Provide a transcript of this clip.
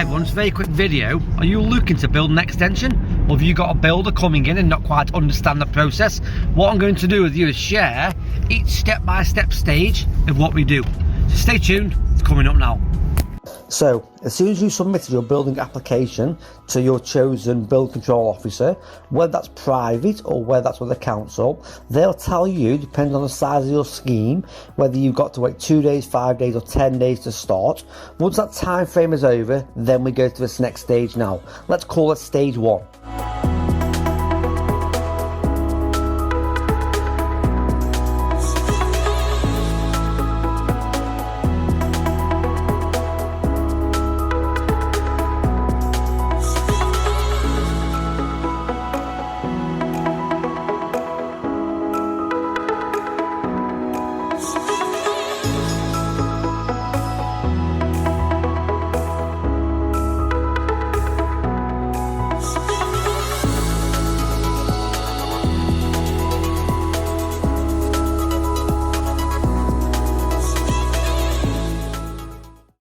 everyone, it's a very quick video. Are you looking to build an extension? Or have you got a builder coming in and not quite understand the process? What I'm going to do with you is share each step-by-step stage of what we do. So stay tuned, it's coming up now. So, as soon as you submitted your building application to your chosen building control officer, whether that's private or whether that's with the council, they'll tell you, depending on the size of your scheme, whether you've got to wait 2 days, 5 days or 10 days to start. Once that time frame is over, then we go to this next stage now. Let's call it stage 1.